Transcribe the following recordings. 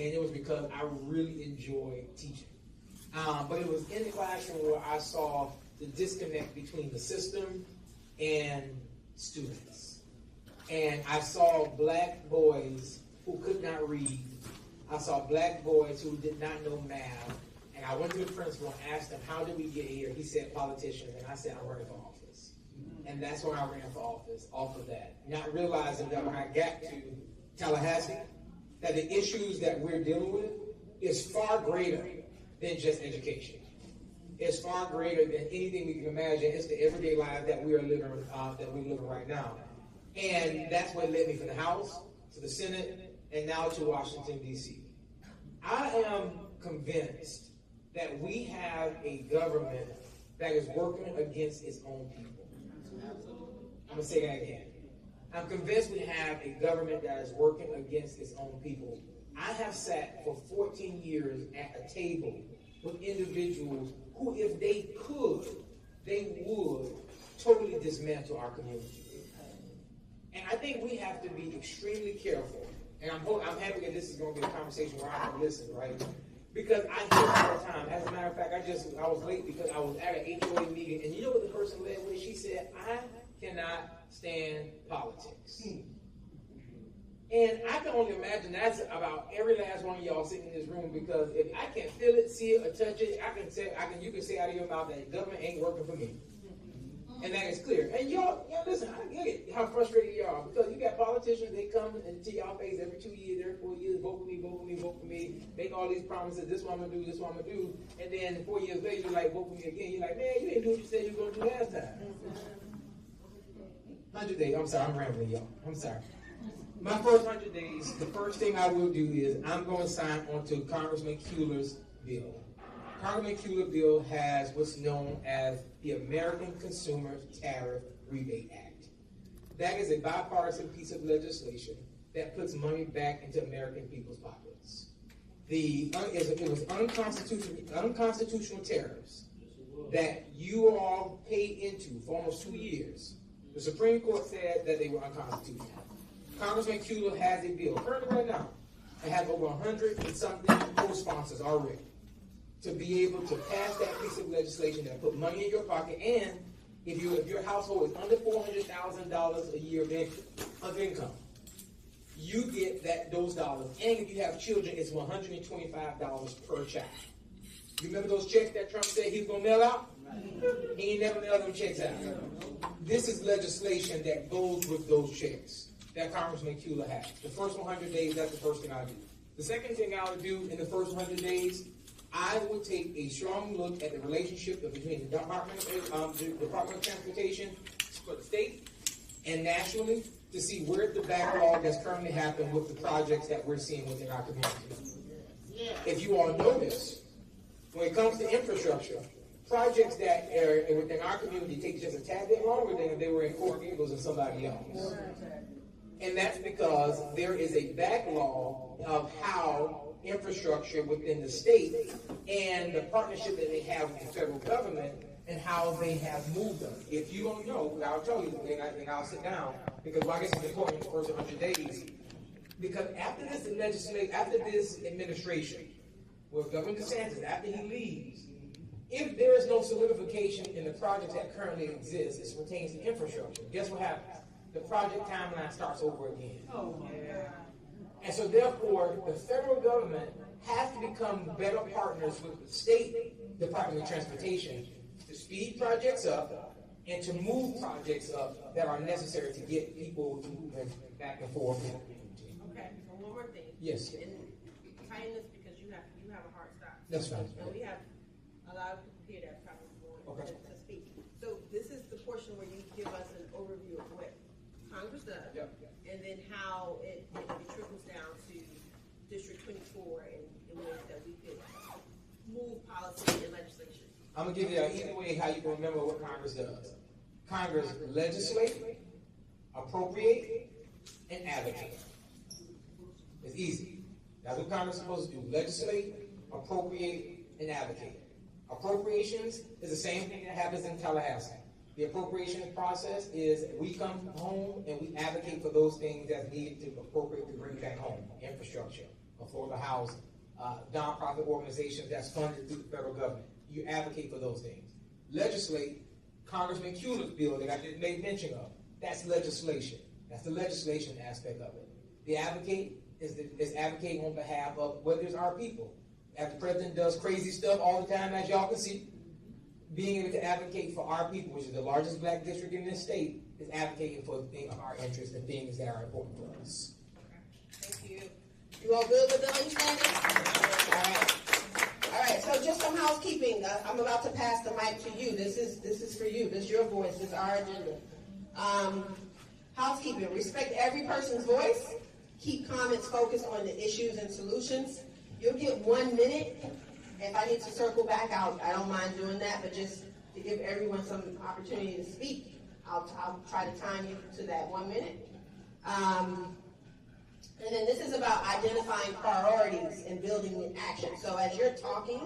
and it was because I really enjoyed teaching. But it was in the classroom where I saw the disconnect between the system and students. And I saw black boys who could not read. I saw black boys who did not know math. And I went to the principal and asked him, how did we get here? He said, politicians. And I said, I'm running for office. And that's when I ran for office, off of that. Not realizing that when I got to Tallahassee, that the issues that we're dealing with is far greater than just education. It's far greater than anything we can imagine. It's the everyday life that we are living, right now. And that's what led me from the House to the Senate and now to Washington, D.C. I am convinced that we have a government that is working against its own people. I'm going to say that again. I'm convinced we have a government that is working against its own people. I have sat for 14 years at a table with individuals who, if they could, they would totally dismantle our community. And I think we have to be extremely careful. And I'm happy that this is going to be a conversation where I can listen, right? Because I hear it all the time. As a matter of fact, I was late because I was at an HOA meeting, and you know what the person led with? She said, I cannot stand politics. And I can only imagine that's about every last one of y'all sitting in this room, because if I can feel it, see it, or touch it, you can say out of your mouth that government ain't working for me. And that is clear. And y'all listen, I get it, how frustrated you are, because you got politicians, they come and to y'all face every 2 years, every 4 years, vote for me, vote for me, vote for me, make all these promises, this one I'm gonna do, this one I'm gonna do, and then 4 years later, you're like, vote for me again. You're like, man, you didn't do what you said you were gonna do last time. 100 days, I'm sorry, I'm rambling, y'all. I'm sorry. My first 100 days, the first thing I will do is I'm going to sign onto Congressman Cuellar's bill. Congressman Cuellar's bill has what's known as the American Consumer Tariff Rebate Act. That is a bipartisan piece of legislation that puts money back into American people's pockets. It was unconstitutional tariffs that you all paid into for almost 2 years. The Supreme Court said that they were unconstitutional. Congressman Cuellar has a bill, currently right now, and has over 100 and something co-sponsors already, to be able to pass that piece of legislation that put money in your pocket. And if your household is under $400,000 a year of income, you get those dollars. And if you have children, it's $125 per child. You remember those checks that Trump said he was going to mail out? He ain't never mailed them checks out. This is legislation that goes with those checks that Congressman Cuellar has. The first 100 days, that's the first thing I'll do. The second thing I'll do in the first 100 days, I will take a strong look at the relationship between the Department of Transportation for the state and nationally to see where the backlog that's currently happened with the projects that we're seeing within our community. If you all notice, when it comes to infrastructure, projects that are within our community take just a tad bit longer than if they were in Coral Gables or somebody else. And that's because there is a backlog of how infrastructure within the state and the partnership that they have with the federal government and how they have moved them. If you don't know, I'll tell you, and I'll sit down, because I guess it's important in the first 100 days. Because after this administration, with Governor DeSantis, after he leaves, if there is no solidification in the projects that currently exist, it pertains to infrastructure, guess what happens? The project timeline starts over again. And so therefore, the federal government has to become better partners with the state Department of Transportation to speed projects up and to move projects up that are necessary to get people moving back and forth. Okay, so one more thing. Yes. And tying this because you have a hard stop. That's fine. And we have a lot of people here that probably want to speak. So this is the portion where you give us an overview of what Congress does, and then how it trickles down to District 24 and ways that we could move policy and legislation. I'm going to give you either way how you can remember what Congress does. Congress legislate, appropriate, and advocate. It's easy. That's what Congress is supposed to do. Legislate, appropriate, and advocate. Appropriations is the same thing that happens in Tallahassee. The appropriation process is we come home and we advocate for those things that's needed to appropriate to bring back home. Infrastructure, affordable housing, nonprofit organizations that's funded through the federal government. You advocate for those things. Legislate, Congressman Cuellar's bill that I just made mention of. That's legislation. That's the legislation aspect of it. The advocate is advocating on behalf of whether it's our people. As the president does crazy stuff all the time, as y'all can see, being able to advocate for our people, which is the largest black district in this state, is advocating for our interests and things that are important for us. Thank you. You all good with the understanding? All right. So just some housekeeping. I'm about to pass the mic to you. This is for you. This is your voice. This is our agenda. Housekeeping. Respect every person's voice. Keep comments focused on the issues and solutions. You'll get 1 minute. If I need to circle back out, I don't mind doing that, but just to give everyone some opportunity to speak, I'll try to time you to that 1 minute. And then this is about identifying priorities and building in action. So as you're talking,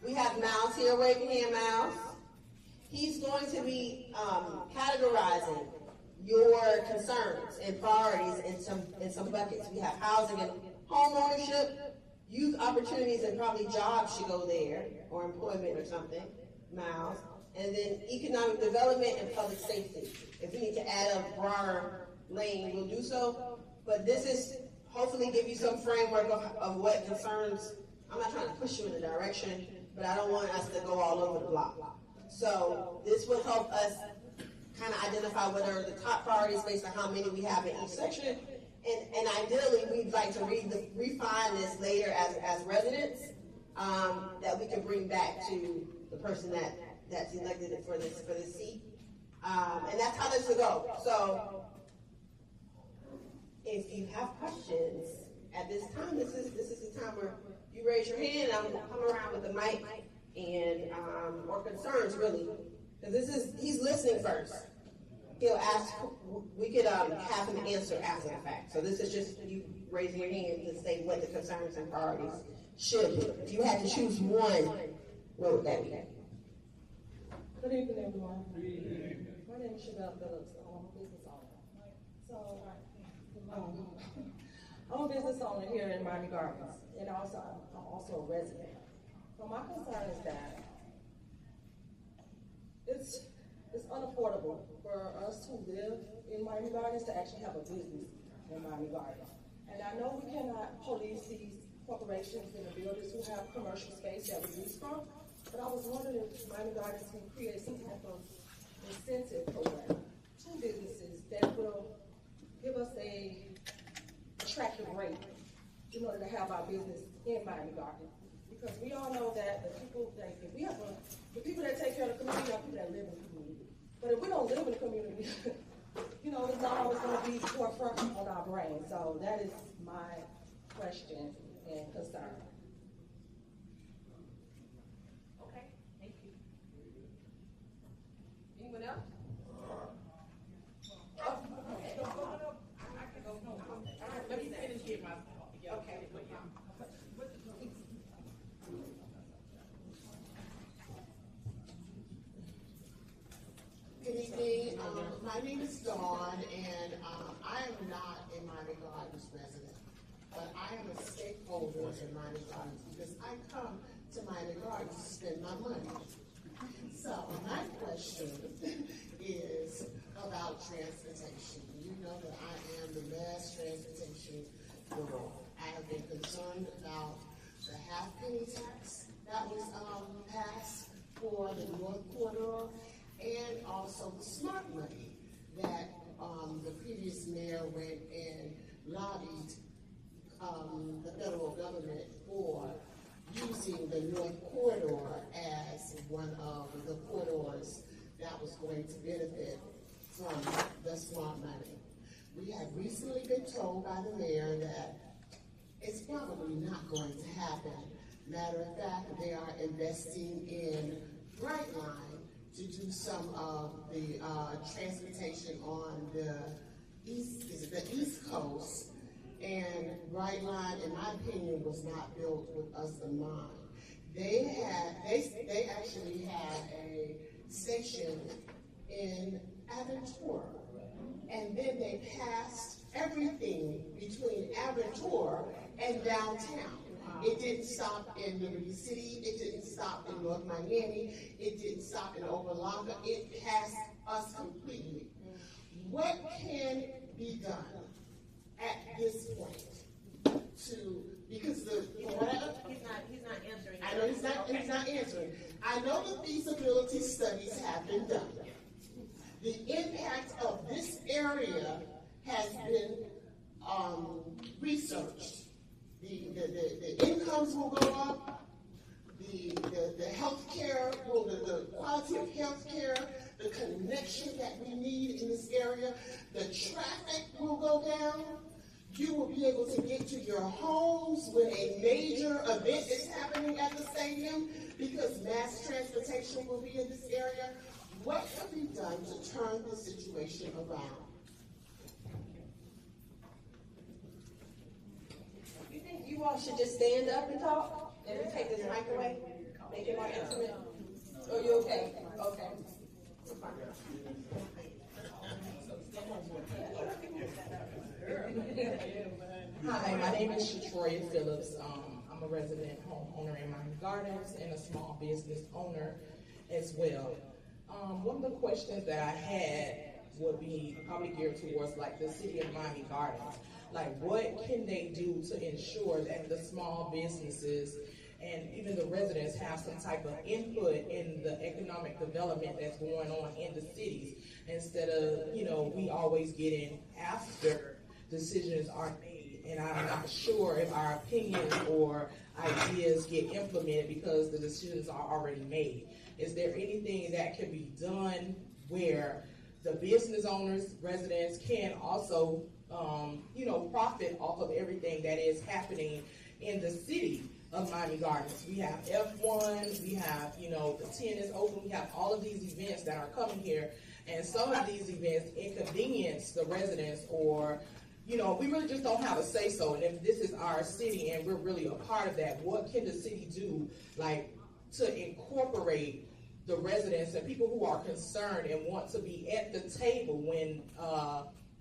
we have Miles here. Wave your hand, Miles. He's going to be categorizing your concerns and priorities in some buckets. We have housing and home ownership, youth opportunities, and probably jobs should go there, or employment or something, Miles. And then economic development and public safety. If we need to add a broader lane, we'll do so. But this is hopefully give you some framework of what concerns. I'm not trying to push you in a direction, but I don't want us to go all over the block. So this will help us kind of identify what are the top priorities based on how many we have in each section. And ideally, we'd like to refine this later as residents that we can bring back to the person that's elected for this seat. And that's how this will go. So if you have questions at this time, this is the time where you raise your hand and I'm gonna come around with the mic and or concerns really. Because he's listening first. He'll ask, we could have him answer after the fact. So this is just you raising your hand to say what the concerns and priorities should be. If you had to choose one, what would that be? Good evening, everyone. My name is Chevelle Phillips. I'm a business owner. So, I'm a business owner here in Miami Gardens, and also I'm also a resident. So my concern is that it's unaffordable for us who live in Miami Gardens to actually have a business in Miami Gardens. And I know we cannot police these corporations and the builders who have commercial space that we use from, but I was wondering if Miami Gardens can create some type of incentive program to businesses that will give us a attractive rate in order to have our business in Miami Gardens. Because we all know that the people that take care of the community are people that live in the community. But if we don't live in the community, it's not always going to be forefront on our brain. So that is my question and concern. Okay, thank you. Anyone else? Let me finish here, okay. Good evening. My name is Dawn, and I am not a Miami Gardens resident, but I am a stakeholder in Miami Gardens because I come to Miami Gardens to spend my money. So my question is about transportation. You know that I am the mass transportation girl. I have been concerned about the half-penny tax that was passed for the North Corridor, and also the smart money that the previous mayor went and lobbied the federal government for using the North Corridor as one of the corridors that was going to benefit from the smart money. We have recently been told by the mayor that it's probably not going to happen. Matter of fact, they are investing in Brightline to do some of the transportation on the East Coast, and Brightline, in my opinion, was not built with us in mind. They actually had a station in Aventura, and then they passed everything between Aventura and downtown. It didn't stop in Liberty City. It didn't stop in North Miami. It didn't stop in Opa-locka. It passed us completely. What can be done at this point to, because He's not answering. I know he's not answering. I know the feasibility studies have been done. The impact of this area has been researched. The incomes will go up. The health care, the quality of health care, the connection that we need in this area, the traffic will go down. You will be able to get to your homes when a major event is happening at the stadium because mass transportation will be in this area. What can be done to turn the situation around? You think you all should just stand up and talk and take this mic away? Make it more intimate? Oh, you okay? Okay. Hi, my name is Shatroya Phillips. I'm a resident homeowner in Miami Gardens and a small business owner as well. One of the questions that I had would be probably geared towards like the city of Miami Gardens. Like, what can they do to ensure that the small businesses and even the residents have some type of input in the economic development that's going on in the cities, instead of, we always getting after decisions are made, and I'm not sure if our opinions or ideas get implemented because the decisions are already made. Is there anything that can be done where the business owners, residents can also, profit off of everything that is happening in the city of Miami Gardens? We have F1, we have, the tennis open, we have all of these events that are coming here, and some of these events inconvenience the residents, or, we really just don't have a say so. And if this is our city and we're really a part of that, what can the city do, like, to incorporate the residents and people who are concerned and want to be at the table when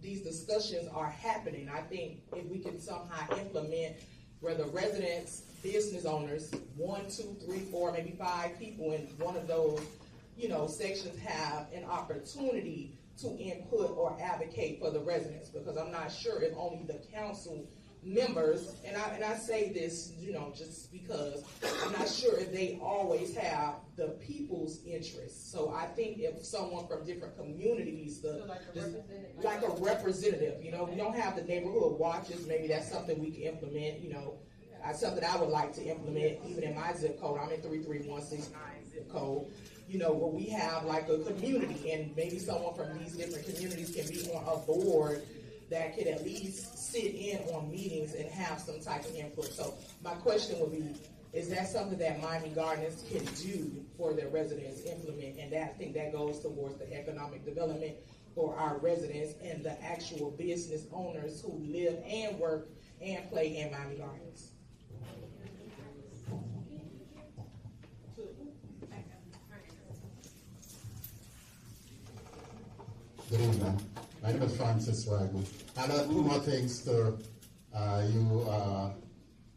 these discussions are happening? I think if we can somehow implement where the residents, business owners, 1, 2, 3, 4, maybe 5 people in one of those, sections have an opportunity to input or advocate for the residents, because I'm not sure if only the council members, and I say this, just because I'm not sure if they always have the people's interests. So I think if someone from different communities, like a representative, we don't have the neighborhood watches. Maybe that's something we can implement. Something I would like to implement, even in my zip code. I'm in 33169 zip code. Where we have like a community, and maybe someone from these different communities can be on a board that could at least sit in on meetings and have some type of input. So my question would be, is that something that Miami Gardens can do for their residents, implement? And I think that goes towards the economic development for our residents and the actual business owners who live and work and play in Miami Gardens. Good evening. My name is Francis Ragu. And 2 more things to you,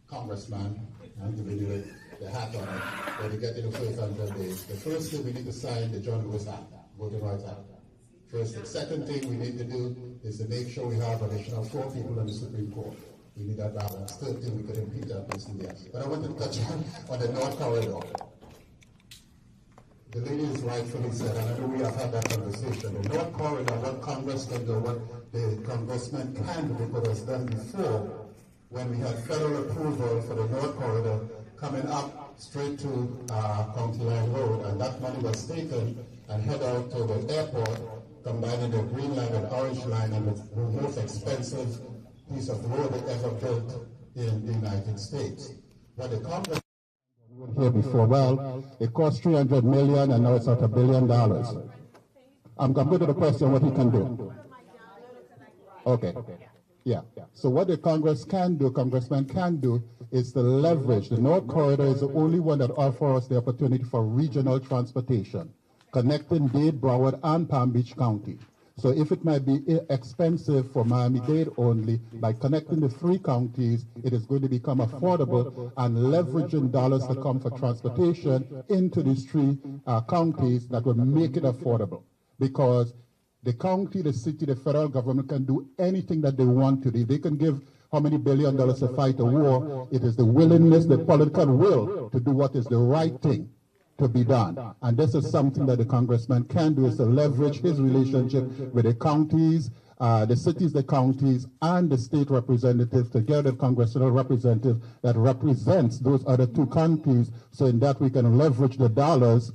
Congressman. I'm giving you the hat on it when you get to the first 100 days. The first thing, we need to sign the John Lewis Act, Voting Rights Act. First thing. Second thing we need to do is to make sure we have additional 4 people on the Supreme Court. We need that balance. Third thing, we could impeach that person there. But I want to touch on the North Corridor. The lady is rightfully said, and I know we have had that conversation. The North Corridor, what Congress can do, what the congressman can do, because it's done before, when we had federal approval for the North Corridor coming up straight to County Line Road, and that money was taken and head out to the airport, combining the Green Line and Orange Line, and the most expensive piece of road ever built in the United States. What the Congress here before, well, it cost $300 million, and now it's at $1 billion. I'm going to the question, what he can do. Okay. Yeah. So what the Congress can do, Congressman can do, is to leverage. The North Corridor is the only one that offers us the opportunity for regional transportation, connecting Dade, Broward, and Palm Beach County. So if it might be expensive for Miami-Dade only, by connecting the 3 counties, it is going to become affordable, and leveraging dollars to come for transportation into these 3 counties that will make it affordable. Because the county, the city, the federal government can do anything that they want to do. They can give how many $1 billion to fight a war. It is the willingness, the political will to do what is the right thing to be done. And this is something that the congressman can do, is to leverage his relationship with the counties, the cities, the counties, and the state representatives, together the congressional representative that represents those other 2 counties, so in that we can leverage the dollars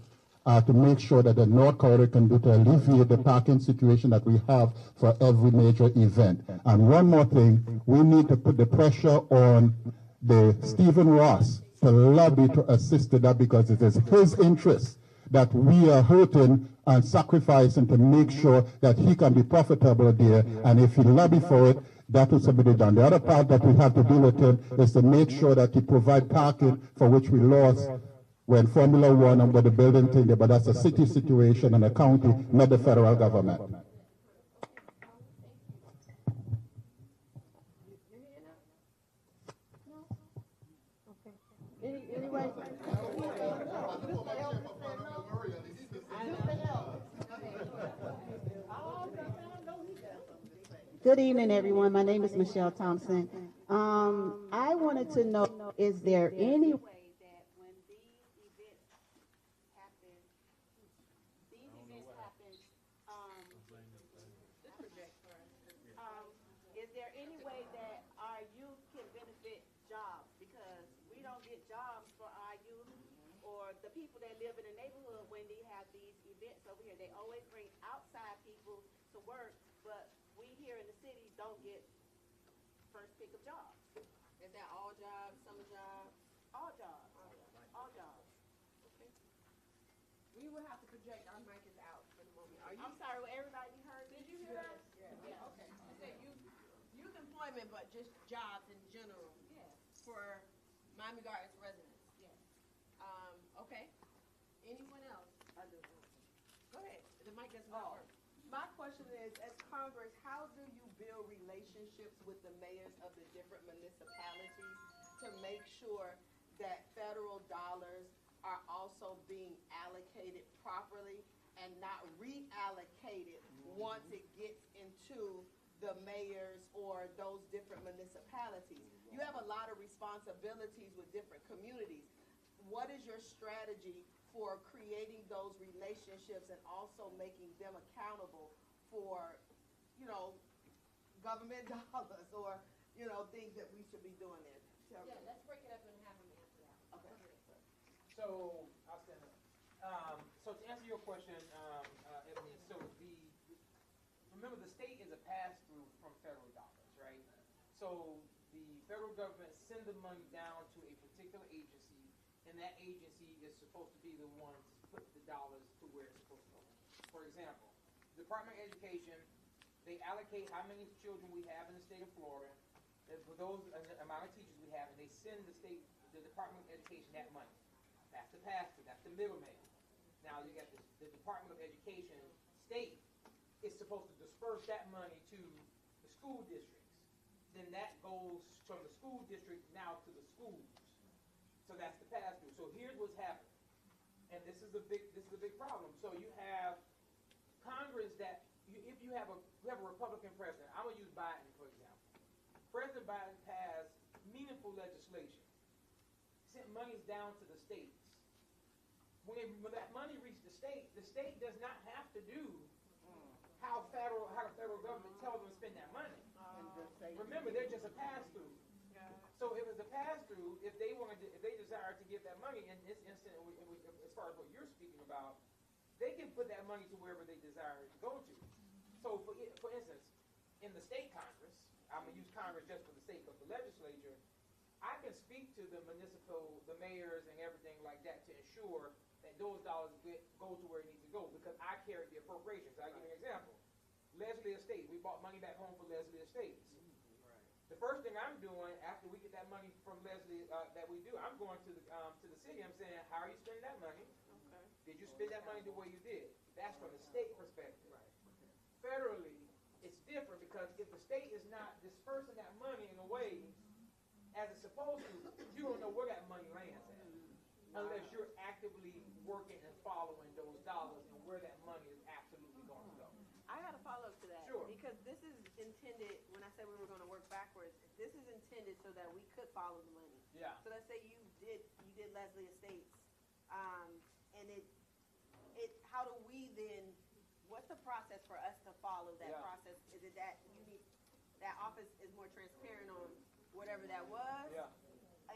to make sure that the North Corridor can do to alleviate the parking situation that we have for every major event. And one more thing, we need to put the pressure on the Stephen Ross to lobby to assist in that, because it is his interest that we are hurting and sacrificing to make sure that he can be profitable there. And if he lobby for it, that will be done. The other part that we have to do with him is to make sure that he provide parking, for which we lost when Formula One and with the building thing there, but that's a city situation and a county, not the federal government. Anyway. Good evening, everyone. My name is Michelle Thompson. I wanted to know, is there any way that when these events happen, is there any way that our youth can benefit jobs? Because we don't get jobs for our youth or the people that live in the neighborhood when they have these events over here. They always bring outside people to work, but we here in the city don't get first pick of jobs. Is that all jobs, summer jobs? All jobs. All jobs. Okay. We will have to project. Our mic is out for the moment. I'm sorry, will everybody be heard? Did you hear that? Yeah. Okay. I said youth employment, but just jobs in general. Yes. For Miami Gardens residents. Yes. Okay. Anyone else? I do. Go ahead. The mic does not work. My question is, as Congress, how do you build relationships with the mayors of the different municipalities to make sure that federal dollars are also being allocated properly and not reallocated once it gets into the mayors or those different municipalities? You have a lot of responsibilities with different communities. What is your strategy for creating those relationships and also making them accountable for, government dollars or, things that we should be doing there? Yeah, let's break it up and have them answer that. Okay. So, I'll stand up. So to answer your question, Ebony, remember the state is a pass-through from federal dollars, right? So the federal government sends the money down to a particular agency, and that agency is supposed to be the one to put the dollars to where it's supposed to go. For example, the Department of Education, they allocate how many children we have in the state of Florida, and for those amount of teachers we have, and they send the Department of Education that money. That's the pass-through, that's the middleman. Now you got the Department of Education, state, is supposed to disperse that money to the school districts. Then that goes from the school district now to the schools. So that's the pass-through. So here's what's happening, and this is a big problem. So you have Congress that if you have a Republican president, I'm gonna use Biden for example. President Biden passed meaningful legislation, sent monies down to the states. When that money reaches the state does not have to do how the federal government tells them to spend that money. Remember, they're just a pass-through. So it was a pass-through. If they desire to give that money, in this instance, as far as what you're speaking about, they can put that money to wherever they desire it to go to. So for instance, in the state Congress, I'm gonna use Congress just for the sake of the legislature, I can speak to the mayors and everything like that to ensure that those dollars go to where it needs to go, because I carry the appropriations. I'll give you an example. Leslie Estate, we bought money back home for Leslie Estates. The first thing I'm doing after we get that money from Leslie that we do, I'm going to the city. I'm saying, how are you spending that money? Okay. Did you spend that money the way you did? That's from the state perspective. Right. federally, it's different because if the state is not dispersing that money in a way as it's supposed to, you don't know where that money lands at unless you're actively working and following those dollars and where that money is absolutely going to go. I got a follow up to that. Sure. Because this is intended, when I said we were going to work backwards, this is intended so that we could follow the money. Yeah. So let's say you did Leslie Estates, and how do we then, what's the process for us to follow that process? Is it that you need, that office is more transparent on whatever that was? Yeah.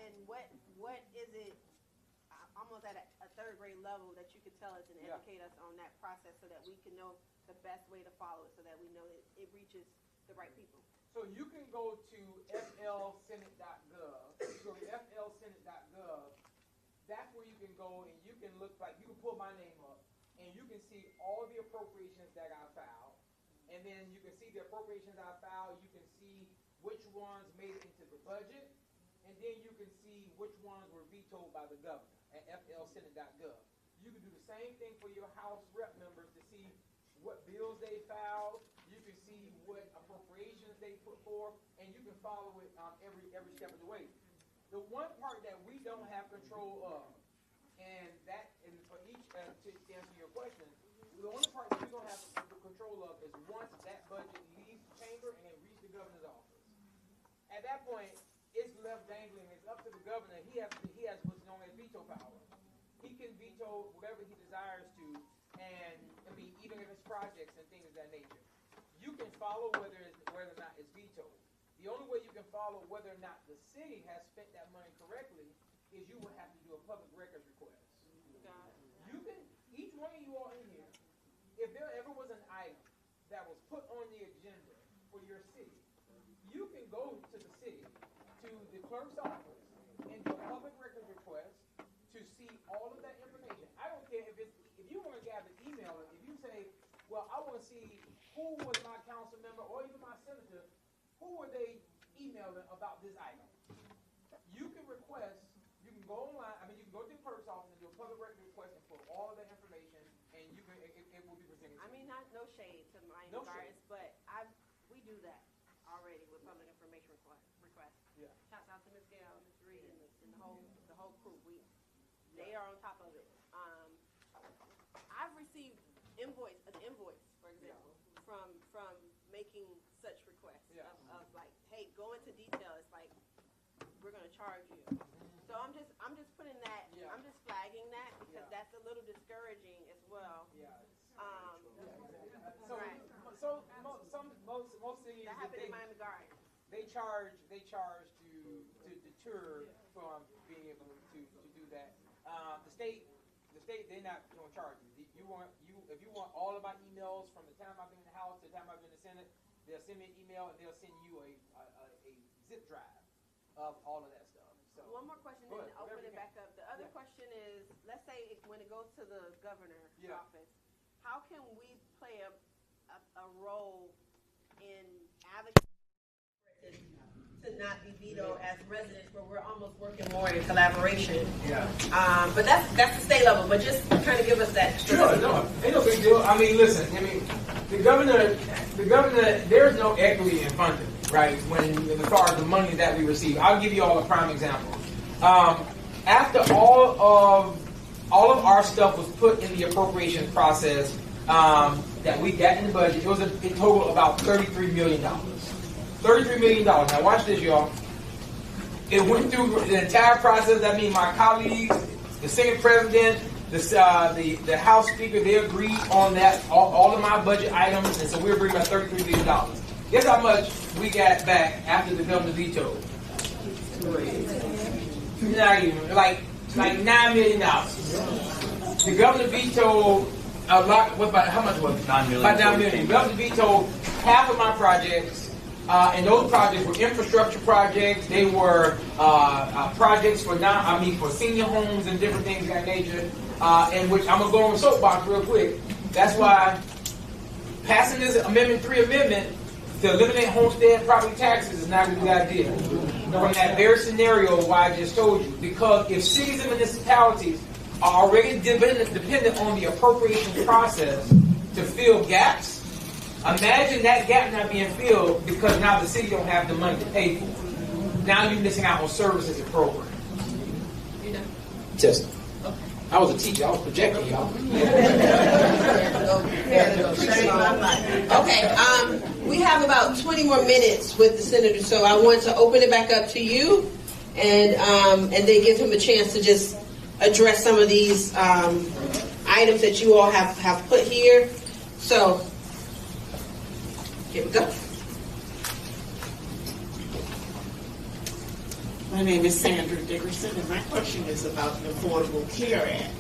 And what is it, almost at a third grade level, that you could tell us and educate us on that process so that we can know the best way to follow it, so that we know that it reaches the right people? So you can go to flsenate.gov. So flsenate.gov, that's where you can go and you can look, like, you can pull my name up and you can see all the appropriations that I filed. And then you can see the appropriations I filed. You can see which ones made it into the budget. And then you can see which ones were vetoed by the governor at flsenate.gov. You can do the same thing for your House rep members to see what bills they filed. You can see what appropriations they put forth, and you can follow it every step of the way. The one part that we don't have control of, and for each to answer your question, the only part that we don't have control of is once that budget leaves the chamber and it reaches the governor's office. At that point, it's left dangling. It's up to the governor. He has what's known as veto power. He can veto whatever he desires to, and I mean, even if it's projects and things of that nature. You can follow whether or not it's vetoed. The only way you can follow whether or not the city has spent that money correctly is you would have to do a public records request. You can, each one of you all in here, if there ever was an item that was put on the agenda for your city, you can go to the city, to the clerk's office, and do a public records request to see all of that information. I don't care if you want to gather email it, if you say, well, I want to see who was my council member or even my senator, who were they emailing about this item? You can request, you can go online, you can go to the clerk's office and do a public record request and put all of that information, and you can, it will be presented. No shade to Miami Gardens, but we do that already with public information requests. Yeah. Shouts out to Ms. Gail, Ms. Reed, and the whole crew. They are on top of it. I've received an invoice, for example, from making such requests of like, hey, go into detail. It's like, we're gonna charge you. So I'm just putting that. Yeah. I'm just flagging that because that's a little discouraging as well. Yeah. Most cities that happened in Miami Gardens. They charge to deter from being able to do that. The state they're not gonna charge you. If you want all of my emails from the time I've been in the House to the time I've been in the Senate, they'll send me an email and they'll send you a zip drive of all of that stuff. So one more question, then open it back up. The other question is, let's say when it goes to the governor's office, how can we play a role in advocating to not be vetoed as residents, where we're almost working more in collaboration? Yeah. But that's the state level. But just kind of give us that. Sure. No, ain't no big deal. Listen. The governor. There's no equity in funding, right? As far as the money that we receive, I'll give you all a prime example. After all of our stuff was put in the appropriations process that we got in the budget, it was in total about $33 million. $33 million. Now watch this, y'all. It went through the entire process. That means my colleagues, the Senate President, the House Speaker, they agreed on that, all of my budget items, and so we agreed about $33 million. Guess how much we got back after the governor vetoed? Not even, like $9 million. The governor vetoed a lot. How much was it? $9 million. About $9 million. The governor vetoed half of my projects. And those projects were infrastructure projects. They were projects for senior homes and different things of that nature. In which I'm gonna go on the soapbox real quick. That's why passing this Amendment 3 amendment to eliminate homestead property taxes is not a good idea. From that very scenario why I just told you, because if cities and municipalities are already dependent on the appropriation process to fill gaps, Imagine that gap not being filled because now the city don't have the money to pay for it. Now you're missing out on services and programs. You know? Just, I was a teacher. I was projecting, y'all. Okay, we have about 20 more minutes with the senator, so I want to open it back up to you, and then give him a chance to just address some of these items that you all have put here. So, here we go. My name is Sandra Dickerson, and my question is about the Affordable Care Act.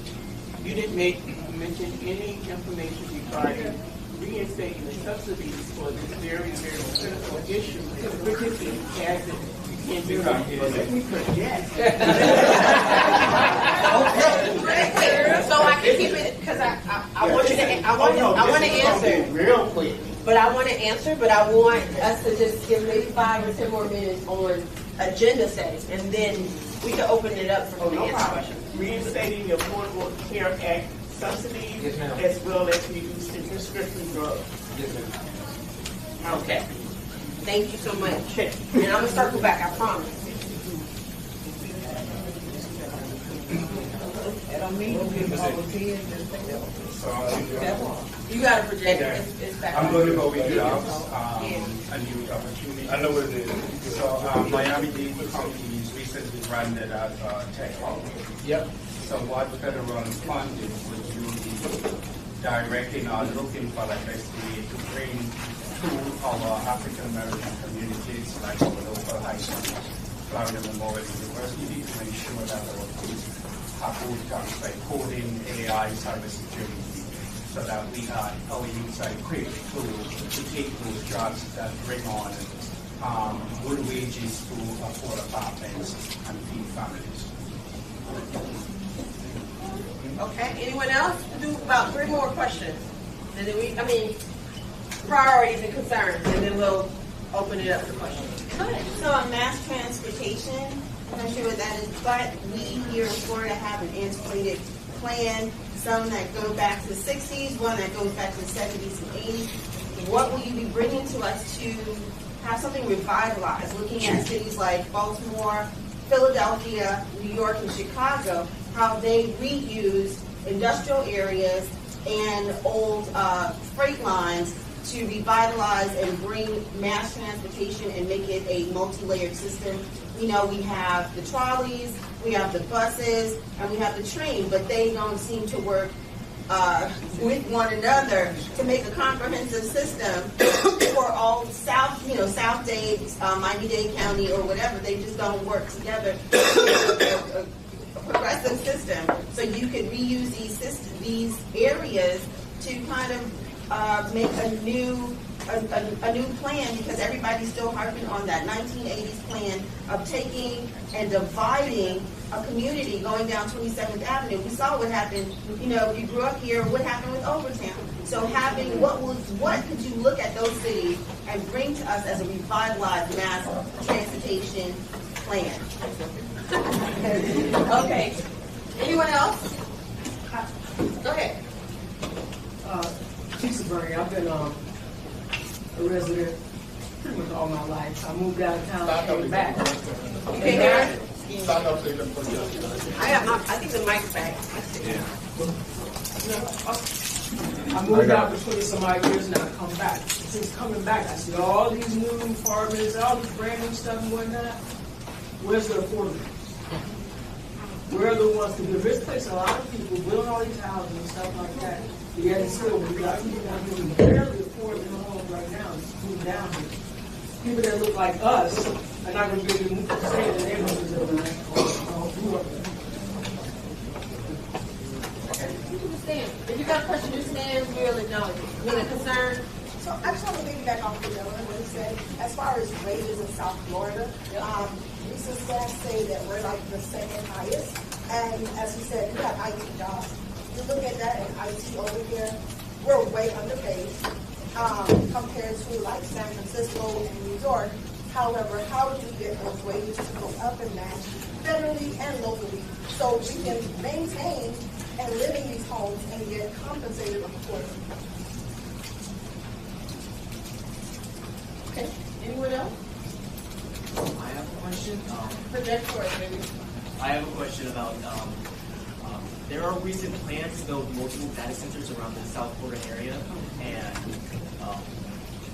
You didn't mention any information regarding reinstating the subsidies for this very, very critical issue, particularly as it can be let me project. So I can keep it, because I want you to, I want to answer. Real quick. But I want to answer, but I want us to just give maybe 5 or 10 more minutes on agenda setting, and then we can open it up for No answer problem. questions. Reinstating the Affordable Care Act subsidies, Yes, ma'am. as well as reducing prescription drugs. Yes, ma'am. Okay. Thank you so much. And I'm going to circle back, I promise. You got to project it. It's back I'm on. looking for with you a new opportunity. I know what it is. So Miami-Dade County is recently branded as tech hub. Yep. So what federal funding would you be directing or looking for, like basically to bring to our African American communities, like our local high school, Florida Memorial University, to make sure that our kids have good jobs like coding, AI, cybersecurity, so that we are our youth are equipped to take those jobs that bring on good wages to afford apartments and feed families. Okay. Anyone else? We'll do about 3 more questions. And then priorities and concerns, and then we'll open it up for questions. Good. So on mass transportation, I'm not sure what that is, but we here in Florida have an antiquated plan, some that go back to the 60s, one that goes back to the 70s and 80s. What will you be bringing to us to have something revitalized, looking at cities like Baltimore, Philadelphia, New York, and Chicago, how they reuse industrial areas and old freight lines to revitalize and bring mass transportation and make it a multi-layered system. You know, we have the trolleys, we have the buses, and we have the train, but they don't seem to work with one another to make a comprehensive system for all South-Dade, Miami-Dade County, or whatever. They just don't work together. A progressive system, so you could reuse these areas to kind of make a new plan, because everybody's still harping on that 1980s plan of taking and dividing a community going down 27th Avenue. We saw what happened, if you grew up here, what happened with Overtown. So what could you look at those cities and bring to us as a revitalized mass transportation plan? Okay. Anyone else? Go ahead. Lisa Bernie, I've been a resident pretty much all my life. I moved out of town, came back. You can hear it? I think the mic's back. I moved out for 20 some odd years now to come back. Since coming back, I see all these new apartments, all this brand new stuff and whatnot. Where's the affordable? Where are the ones to do? This place, a lot of people build all these houses and stuff like that. Yet it's still, we got people who can barely afford their homes right now and move down here. People that look like us are not going to be able to stay in the neighborhoods that we're grew up in. You can stand. If you got a question, you stand, real acknowledge. You need a concern? So I just want to piggyback off of what he said. As far as wages in South Florida, recent stats say that we're like the second highest. And as he said, we have IT jobs. You look at that and IT over here, we're way underpaid compared to like San Francisco and New York. However, how do we get those wages to go up and match federally and locally so we can maintain and live in these homes and get compensated accordingly? Okay, anyone else? I have a question. Project for it, maybe. I have a question about, there are recent plans to build multiple data centers around the South Florida area, and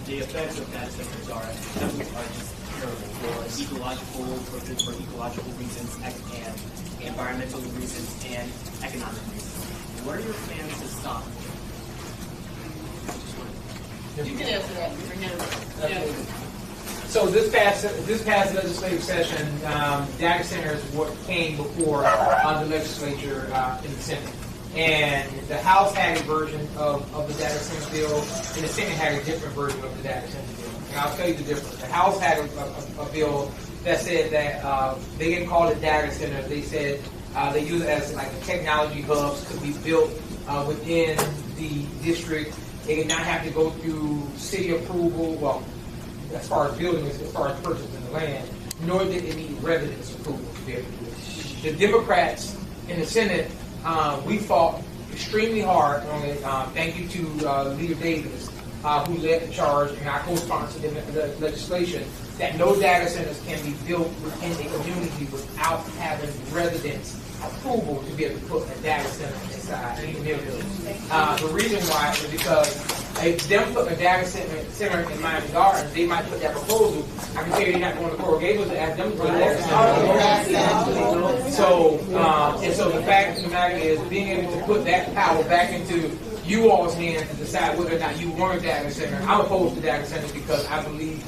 the effects of data centers are just terrible for ecological reasons, and environmental reasons, and economic reasons. What are your plans to stop? You can answer that. Yeah. So this past legislative session, data centers came before the legislature in the Senate. And the House had a version of the data center bill, and the Senate had a different version of the data center bill. And I'll tell you the difference. The House had a bill that said that they didn't call it data centers. They said they use it as like technology hubs, could be built within the district. They did not have to go through city approval, well, as far as building, as far as purchasing the land, nor did it need residents' approval to be able to do it. The Democrats in the Senate, we fought extremely hard on it. Thank you to Leader Davis, who led the charge, and I co-sponsored the legislation that no data centers can be built within a community without having residents' approval to be able to put a data center inside a community. The reason why is because if them put a data center in Miami Gardens, they might put that proposal. I can tell you they're not going to Coral Gables to ask them to put a data center. So the fact of the matter is being able to put that power back into you all's hands to decide whether or not you want a data center. I'm opposed to data centers because I believe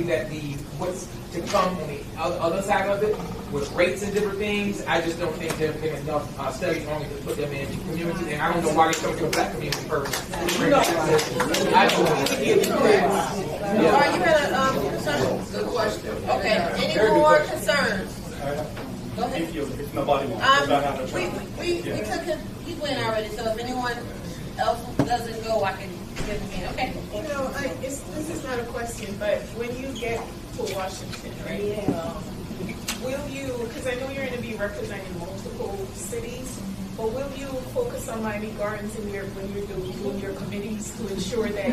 that what's to come on the other side of it, with rates and different things, I just don't think there's been enough studies on it to put them in communities, and I don't know why they come to a black community first. I don't. You had a concern? Good question. Okay, any more concerns? Go ahead. If nobody wants, I have a try. We took him, he went already, so if anyone else doesn't go, I can give him in. Okay. You know, this is not a question, but when you get to Washington, right? Will you, because I know you're going to be representing multiple cities, but will you focus on Miami Gardens when you're doing your committees to ensure that?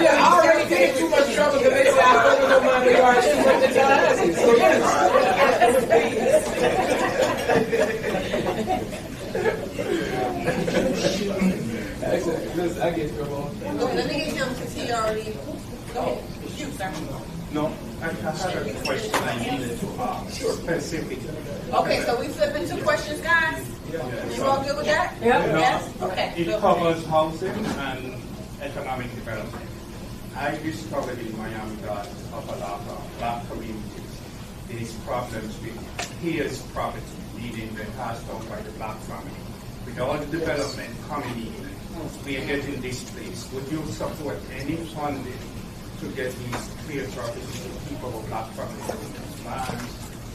I already get in too much trouble because they say I focus on Miami Gardens too much of the time. So yes. I get trouble. Let me get him because he already. Go ahead. You, sir. No, I had a question I needed to ask. Specific. Okay, so we flip into questions, guys. You all good with that? Yeah. Yes? Okay. It covers housing and economic development. I discovered in Miami that of a lot of black communities, these problems with peers' property being passed on by the black family. With all the development coming in, we are getting displaced. Would you support any funding to get these clear properties to people of black families, land,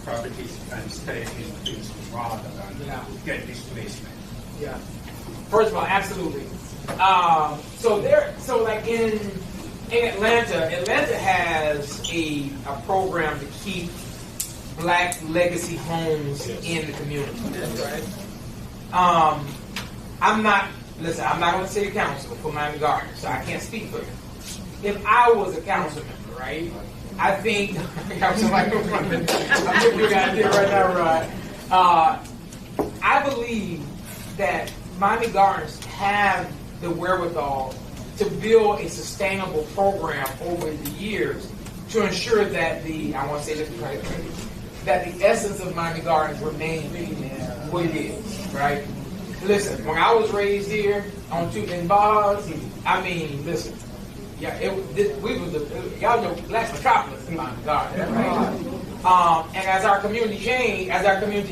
properties, and stay in places rather than get displacement? Yeah. First of all, absolutely. So like in Atlanta has a program to keep black legacy homes in the community. That's right. I'm not on the city council for Miami Gardens, so I can't speak for them. If I was a council member, right, I think I'm giving you an idea right now, right? I believe that Miami Gardens have the wherewithal to build a sustainable program over the years to ensure that the essence of Miami Gardens remains what it is, right? Listen, when I was raised here on Tootin Bars, I mean, listen. Yeah, y'all know Black Metropolis in Miami Gardens, right? And as our community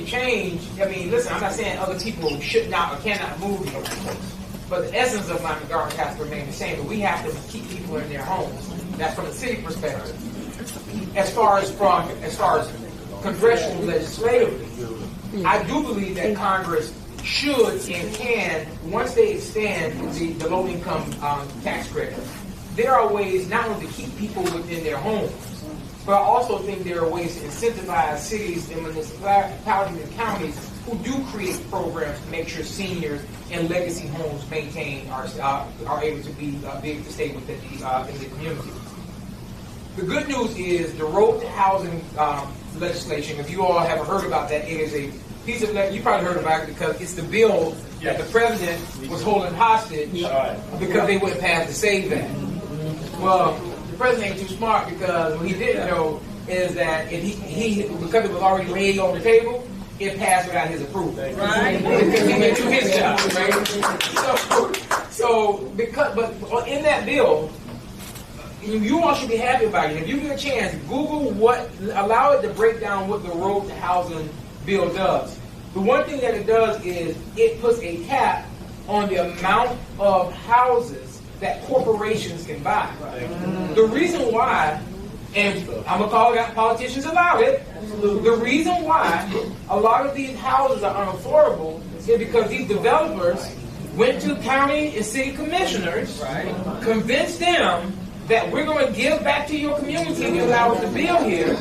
changed, I mean, listen, I'm not saying other people should not or cannot move here, but the essence of Miami Gardens has to remain the same. But we have to keep people in their homes. That's from the city perspective. As far as congressional legislatively, I do believe that Congress should and can, once they extend the low-income tax credit, there are ways not only to keep people within their homes, but I also think there are ways to incentivize cities and municipalities and counties who do create programs to make sure seniors in legacy homes are able to be able to stay within in the community. The good news is the road to housing legislation. If you all haven't heard about that, it is a piece of you probably heard about it because it's the bill that the president was holding hostage because they wouldn't pass the SAVE Act. Well, the president ain't too smart because what he didn't know is that if he because it was already laid on the table, it passed without his approval. Right. Because he didn't do his job, right? But in that bill, you all should be happy about it. If you get a chance, Google allow it to break down what the road to housing bill does. The one thing that it does is it puts a cap on the amount of houses that corporations can buy. The reason why, and I'm going to call it out, politicians allow it, the reason why a lot of these houses are unaffordable is because these developers went to county and city commissioners, convinced them that we're going to give back to your community and allow us to build here.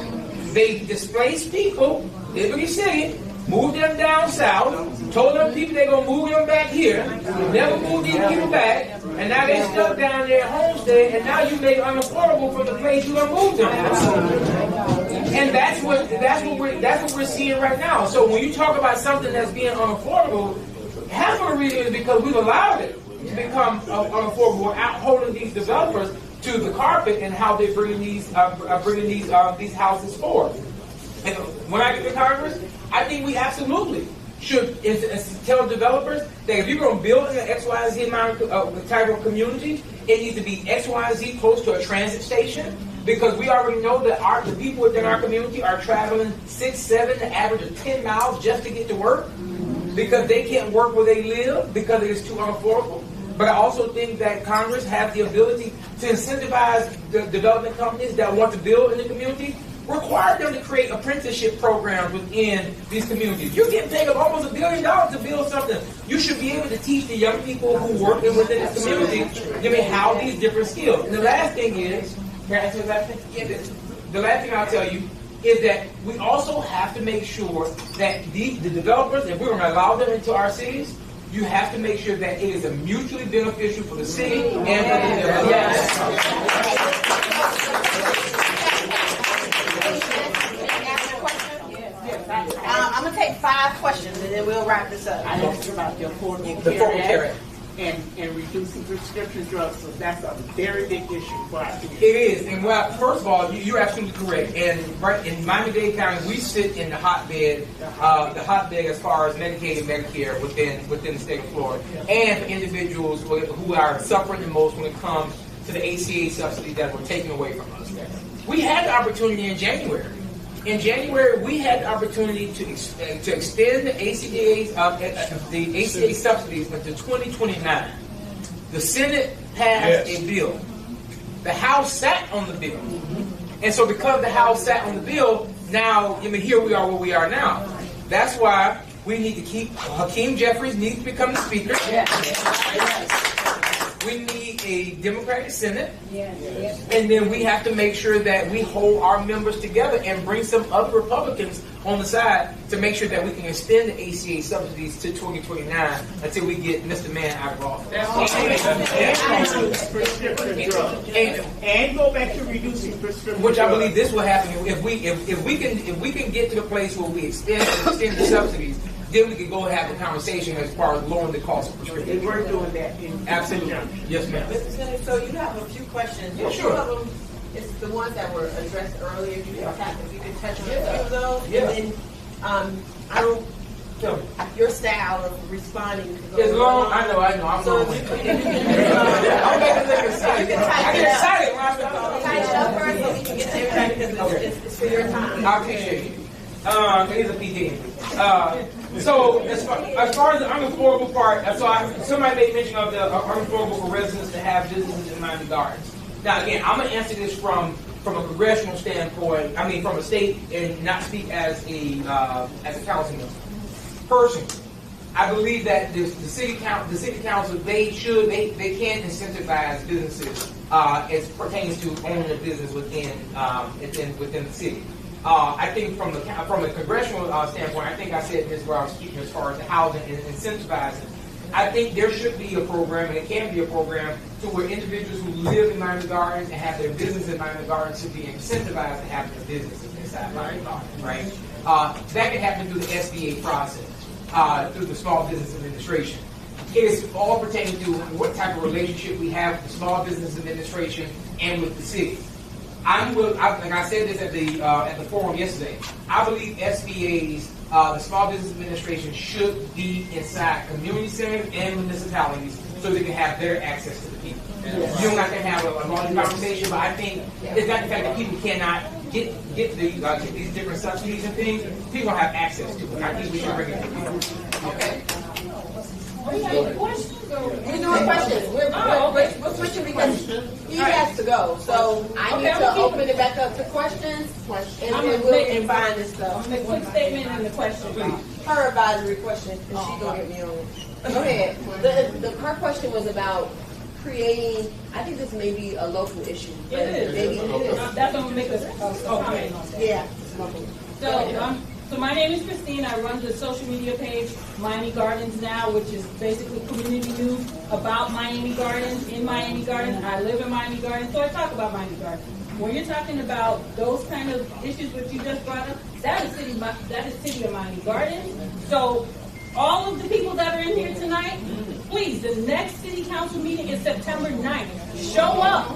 They displaced people, Liberty City, moved them down south, told them people they're going to move them back here, never moved these people back, and now they stuck down there at Homestead, and now you made it unaffordable for the place you're going to move them. And that's what we're seeing right now. So when you talk about something that's being unaffordable, half of the reason is because we've allowed it to become unaffordable without holding these developers to the carpet and how they're bringing these houses forward. And when I get to Congress, I think we absolutely should tell developers that if you're going to build in an XYZ type of community, it needs to be XYZ close to a transit station, because we already know that the people within our community are traveling 6, 7, the average of 10 miles just to get to work, because they can't work where they live because it is too unaffordable. But I also think that Congress has the ability to incentivize the development companies that want to build in the community, require them to create apprenticeship programs within these communities. You're getting paid almost $1 billion to build something. You should be able to teach the young people who work within this community, how these different skills. And the last thing is, can I answer the last thing? Yeah, the last thing I'll tell you is that we also have to make sure that the developers, if we're going to allow them into our cities, you have to make sure that it is mutually beneficial for the city and for the developers. I'm going to take 5 questions and then we'll wrap this up. I asked you about the Affordable Care Act and reducing prescription drugs, so that's a very big issue for our community. It is, and well, first of all, you're absolutely correct. And right in Miami-Dade County, we sit in the hotbed as far as Medicaid and Medicare within the state of Florida, and for individuals who are suffering the most when it comes to the ACA subsidies that were taken away from us. We had the opportunity in January. In January, we had the opportunity to extend the ACA subsidies until 2029. The Senate passed a bill. The House sat on the bill. And so because the House sat on the bill, now, here we are where we are now. That's why we need to keep, Hakeem Jeffries needs to become the Speaker. We need a Democratic Senate, and then we have to make sure that we hold our members together and bring some other Republicans on the side to make sure that we can extend the ACA subsidies to 2029 until we get Mr. Man out of office. And go back to reducing prescription, which I believe this will happen if we can get to the place where we extend the subsidies. Then we can go and have the conversation as far as lowering the cost of prescription. We're doing that. Absolutely. Yes, ma'am. So you have a few questions. Yeah, sure. Two of them is the ones that were addressed earlier. If you could touch on a few of those. Yeah. And then your style of responding. It's long. I know. I'm long. I'm making it look excited. I get excited when I start. Tighten it up first so we can get to everybody because it's for your time. I appreciate it. It is a PD. So as far as the unaffordable part, somebody made mention of the unaffordable for residents to have businesses in Miami Gardens. Now again, I'm going to answer this from a congressional standpoint. I mean, from a state, and not speak as a councilman. Personally, I believe that the city council they can incentivize businesses as pertains to owning a business within the city. I think from a congressional standpoint, I think I said this where I was speaking as far as the housing and incentivizing. I think there should be a program, and it can be a program, to where individuals who live in Miami Gardens and have their business in Miami Gardens should be incentivized to have their businesses inside Miami Gardens, right? That can happen through the SBA process, through the Small Business Administration. It is all pertaining to what type of relationship we have with the Small Business Administration and with the city. Like I said this at the forum yesterday, I believe SBA's, the Small Business Administration, should be inside community centers and municipalities so they can have better access to the people. You don't have to have a long conversation, but I think it's not the fact that people cannot get these different subsidies and things. People don't have access to it. I think we should bring it to people. Okay? We're doing questions. We're switching because he has to go. So I need to open it back up to questions, and then we'll combine this stuff. A quick statement and the question. Her advisory question, and she's going to get me on it. Go ahead. Her question was about creating, I think this may be a local issue. It is. Maybe it is. That's going to make us comment on that. Yeah. So my name is Christine. I run the social media page, Miami Gardens Now, which is basically community news about Miami Gardens, in Miami Gardens. I live in Miami Gardens, so I talk about Miami Gardens. When you're talking about those kind of issues that you just brought up, that is city of Miami Gardens. So all of the people that are in here tonight, please, the next city council meeting is September 9th. Show up,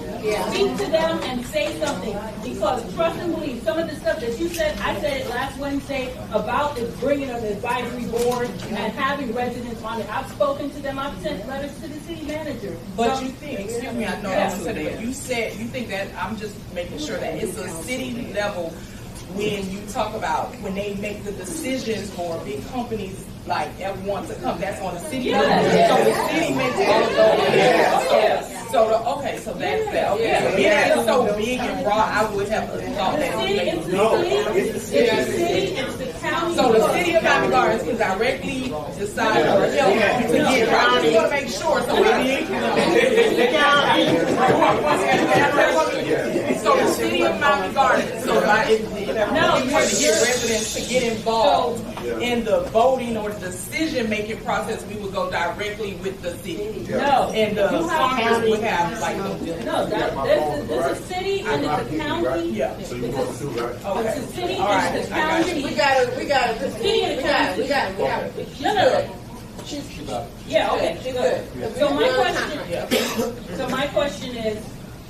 speak to them, and say something. Because trust and believe, some of the stuff that you said, I said it last Wednesday about is bringing an advisory board and having residents on it. I've spoken to them. I've sent letters to the city manager. But you think, excuse me, I know I'm saying, you said, you think that, I'm just making sure that it's a city level when you talk about, when they make the decisions for big companies like everyone to come, that's on the city level. So the city makes all of those. So that's that. Okay. So it's so big and raw, I would have thought that it's the city, it's the county. So the city of Miami Gardens can directly decide or help to get around. You want to make sure. So so the city of Miami Gardens. So if we want to get residents to get involved in the voting or the decision-making process, we would go directly with the city. No. And the Congress would have like this is city and it's a county. Yeah. So you want to do right? Okay. It's a city All and it's a county. We got it. The city and the county. We got it. No. She's yeah, okay. She's good. So my question is,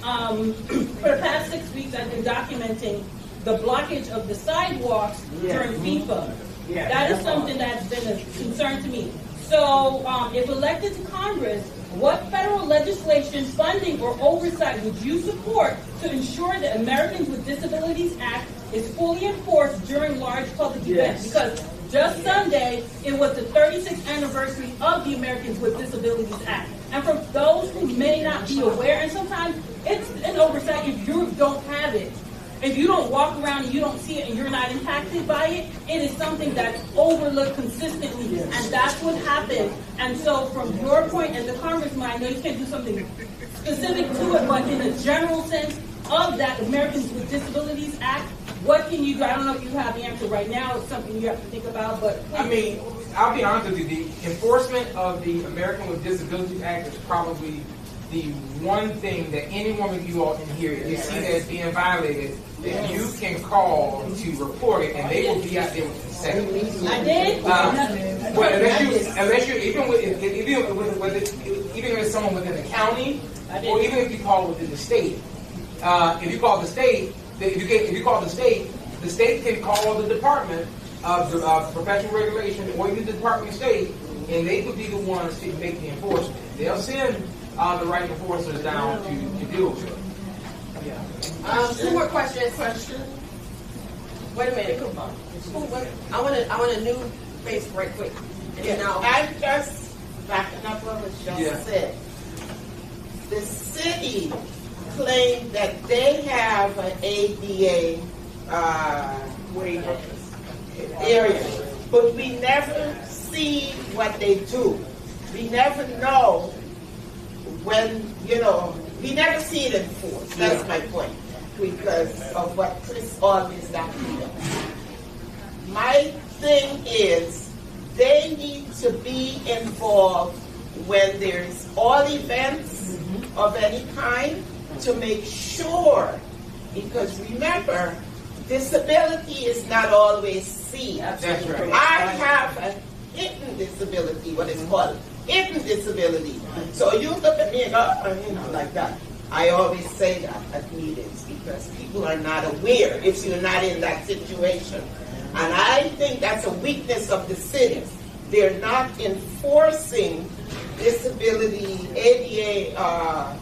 for the past 6 weeks I've been documenting the blockage of the sidewalks during FIFA. That is something that's been a concern to me. So if elected to Congress, what federal legislation, funding, or oversight would you support to ensure the Americans with Disabilities Act is fully enforced during large public events? Because just Sunday, it was the 36th anniversary of the Americans with Disabilities Act. And for those who may not be aware, and sometimes it's an oversight if you don't have it. If you don't walk around and you don't see it and you're not impacted by it, it is something that's overlooked consistently. And that's what happened. And so from your point as a congressman, I know you can't do something specific to it, but in a general sense of that Americans with Disabilities Act, what can you do? I don't know if you have the answer right now. It's something you have to think about, but please. I mean, I'll be honest with you. The enforcement of the American with Disabilities Act is probably the one thing that any one of you all in here, if you see that it's being violated, that you can call to report it, and they will be out there with consent. I did. Well, unless you, even with someone within the county, or even if you call within the state, if you call the state, the state can call the Department of Professional Regulation or even the Department of State, and they could be the ones to make the enforcement. They'll send the right enforcers down to deal with it. Yeah. 2 more questions. Wait a minute. I want a new face right quick. I'm just backing up what was just said. The city claimed that they have an ADA area, but we never see what they do. We never know when, we never see it enforced. That's my point, because of what Chris August got here. My thing is, they need to be involved when there's all events of any kind to make sure, because remember, disability is not always seen. That's right. I have a hidden disability, what is called hidden disability. So you look at me and go, oh, you know, like that. I always say that at meetings because people are not aware if you're not in that situation. And I think that's a weakness of the city. They're not enforcing disability ADA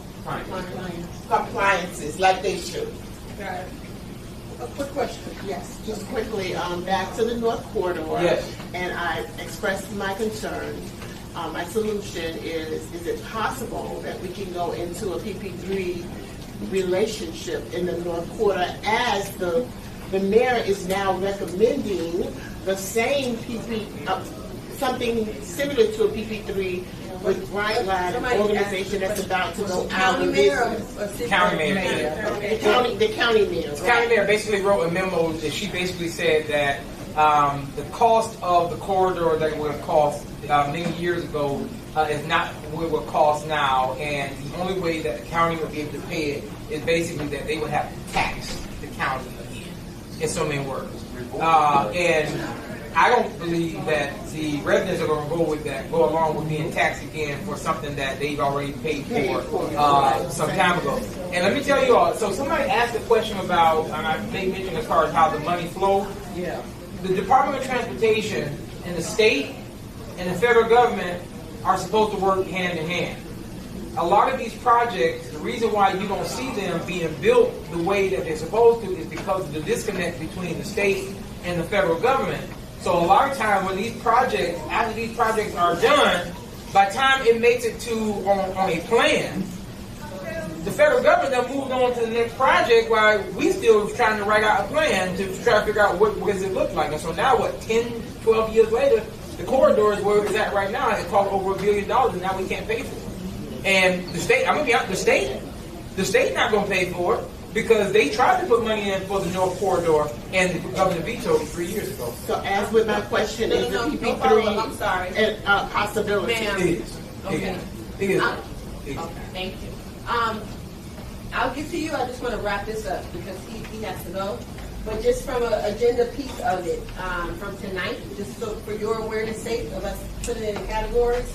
compliances like they should. A quick question. Yes, just quickly, back to the North Corridor. Yes. And I expressed my concern. My solution is it possible that we can go into a PP3 relationship in the North Corridor as the mayor is now recommending the same PP, something similar to a PP3 with Brightline, an organization that's about to go out of business. County mayor. The county mayor. The county mayor basically wrote a memo that she basically said that the cost of the corridor that it would have cost many years ago is not what it would cost now, and the only way that the county would be able to pay it is basically that they would have to tax the county again, in so many words. And I don't believe that the residents are going to go along with being taxed again for something that they've already paid for some time ago. And let me tell you all, so somebody asked a question about, and I made mention as far as how the money flows. Yeah. The Department of Transportation and the state and the federal government are supposed to work hand in hand. A lot of these projects, the reason why you don't see them being built the way that they're supposed to is because of the disconnect between the state and the federal government. So a lot of times when these projects, after these projects are done, by the time it makes it to on a plan, the federal government then moved on to the next project while we still trying to write out a plan to try to figure out what does it look like. And so now, 10, 12 years later, the corridor is where it's at right now. It costs over $1 billion, and now we can't pay for it. And the state, I'm going to be honest, the state not going to pay for it because they tried to put money in for the North Corridor, and the governor vetoed it 3 years ago. So as with my question, is the PP3 I'm sorry. a possibility? Ma'am. It is. Okay. It is. Okay, thank you. I'll get to you. I just want to wrap this up because he has to go. But just from an agenda piece of it, from tonight, just so for your awareness sake of us putting it in categories,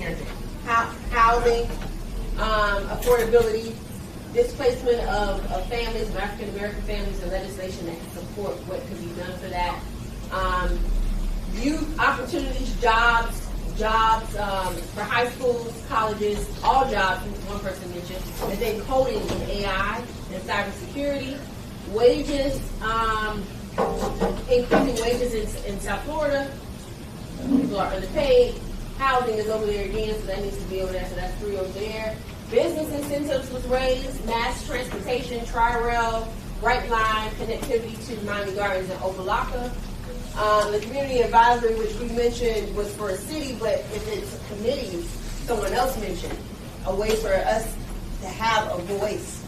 housing, affordability, displacement of families, of African American families, and legislation that can support what could be done for that. Youth opportunities, jobs for high schools, colleges, all jobs, one person mentioned, and then coding in AI and cybersecurity, wages, increasing wages in South Florida, people are underpaid, housing is over there again, so that needs to be over there, so that's 3 over there. Business incentives was raised, mass transportation, Tri-Rail, Brightline, connectivity to Miami Gardens and Opa-locka. The community advisory, which we mentioned, was for a city, but if it's committees, someone else mentioned, a way for us to have a voice